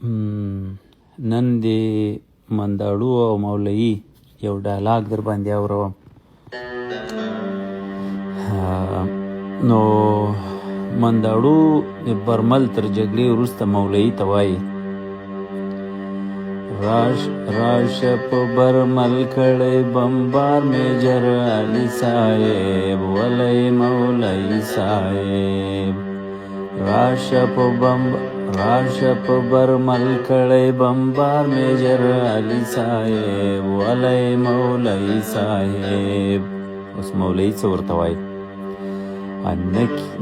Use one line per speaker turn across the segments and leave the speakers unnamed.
نن د منداړو او مولوي یو ډایلاګ در باندې اورم. نو منداړو د برمل تر جګړې وروسته مولوي ته وایي راشه په برمل کړی بمبار میجر علي صاحب ولی مولوي صاحب راشه په برمل کړی بمبار میجر علي صاحب ولی مولوي صاحب. اوس مولوي څه ورته وایي؟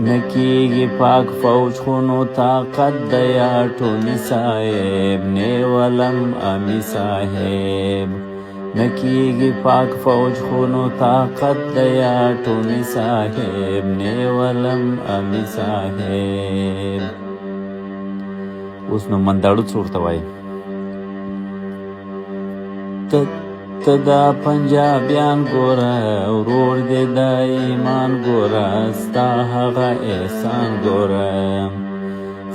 نکیږي پاک فوج خو نو طاقت دیا ټولي صاحب نیولم امي صاحب نکیږي پاک فوج خو نو طاقت دیا ټولي صاحب نیولم امي صاحب. اوس نو منداړو څه ورته وایي؟ ته دا پنجابیان ګوره ورور دې د ایمان ګوره ستا هغه احسان ګوره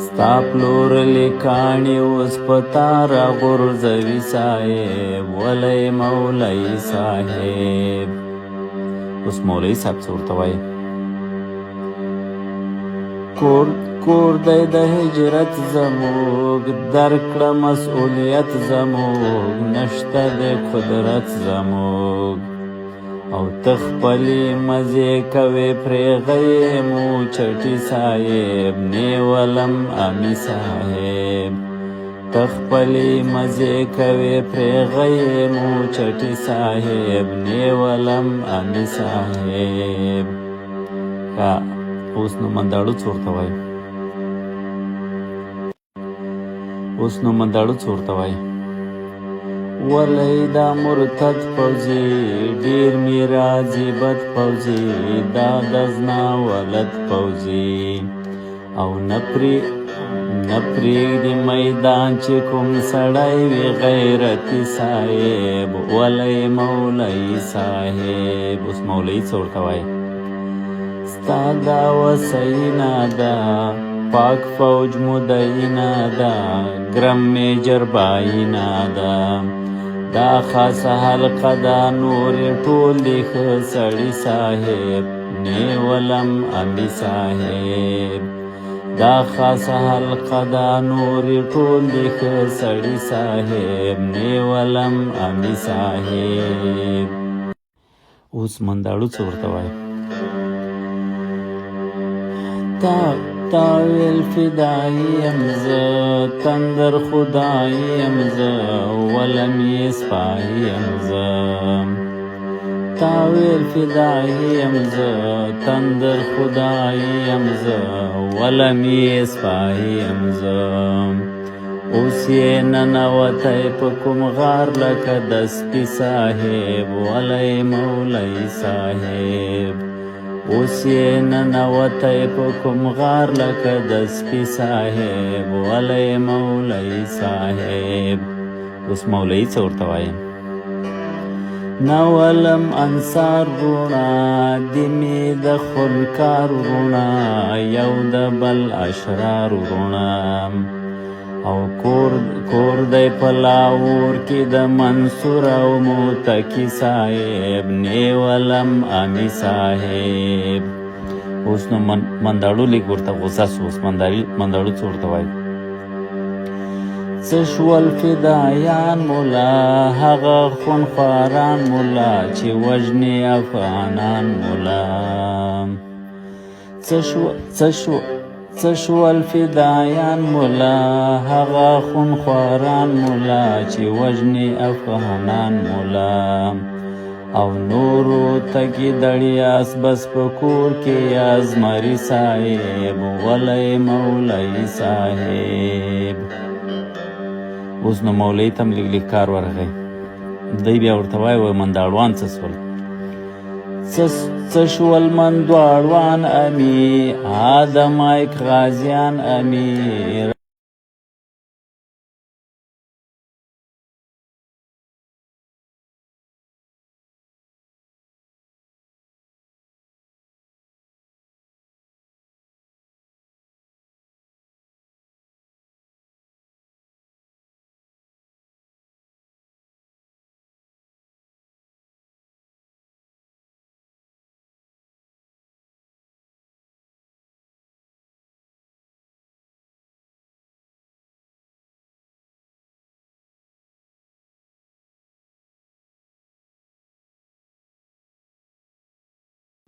ستا پلورلې کاڼي اوس په تا راغورځوي صاحب ولی مولوي صاحب. اوس مولوي صاحب څه ورته وایي؟ کور دی د هجرت زموږ درکړه مسئولیت زموږ نشته د قدرت زموږ او ته خپلې مزې کوې پرېغې مو چټي صاحب نیولم امي صاحب ته خپلې مزې کوې پرېغې مو چټي صاحب نیولم امي صاحب. اوس نو منداړو څه ورته وایي؟ ولی دا مرتد پوځي ډېر مې راځي بد پوځي دا د زنا ولد پوځي او نه پرېږدي میدان چې کوم سړی وي غیرتي صاحب ولی مولوي صاحب. اوس مولوي څه ورته وایي؟ ستا دا وسینا ده پاک فوج مدعینا ده ګرم میجر باینا ده دا خاصه حلقه ده نور ټول دی ښه سړي صاحب نیولم امي صاحب دا خاصه حلقه ده نور ټول دی ښه سړي صاحب نیولم امي صاحب. اوس منداړو څه ورته وایي؟ تاویل فدایی یم زه تندر خدایی یم زه ولم یې سپایی یم زه تاویل فدایی یم زه تندر خدایی یم زه ولم یې سپایی یم زه اوس یې ننوتی په کوم غار لکه د سپي صاحب ولی مولوي صاحب اوس یې ننوتی په کوم غار لکه د سپي صاحب ولی مولوي صاحب. اوس مولوي څه ورته وایي؟ نولم انصار روڼا د مې د خونکار روڼا یو د بل اشرار روڼا او کور دی په لاهور کې د منصور او موتکي صاحب نیولم امي صاحب. اوس نو منداړو لیک ورته غوسه سو. اوس منداړو څه ورته وایي؟ څه شول فدایان مولا هغه خونخواران مولا چې وژني افغانان مولا څه شول فدایان مولا هغه خونخواران مولا چې وژني افغانان مولا او نورو تګي دړیاس بس په کور کې ازمري صاحب ولی مولوي صاحب. اوس نو مولوي ته هم لږ کار ورغی. دی بیا ورته وایي منداړوان څه شول؟ څه شول منداړوان امي آدمایک غازیان امي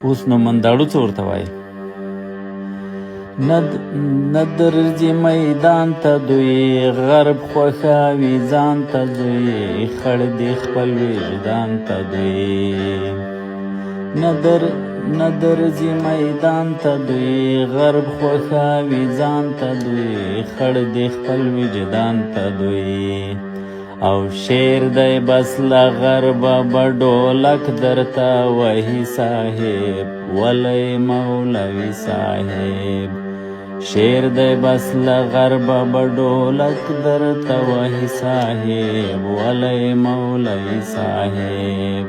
اوس نو منداړو څه ورته وایي؟ نه درځي میدان ته دوی غرب خوښوي ځان ته دوی خړ دي خپل وجدان ته دوی نه درځي میدان ته دوی غرب خوښوي ځان ته دوی خړ دي خپل وجدان ته دوی او شعر دی بس له غربه به ډولک درته وهي صاحب ولی مولوي صاحب شعر دی بس له غربه به ډولک درته وهي صاحب ولی مولوي صاحب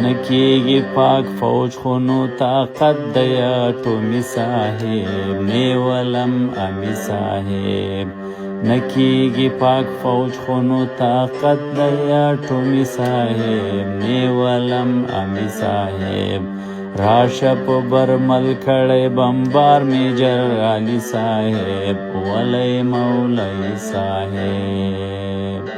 نکیږي پاک فوج خو نو طاقت دی اټومي صاحب نیولم امي صاحب نکیږي پاک فوج خو نو طاقت دی اټومي صاحب نیولم امي صاحب راشه په برمل کړی بمبار میجر علي صاحب ولی مولوي صاحب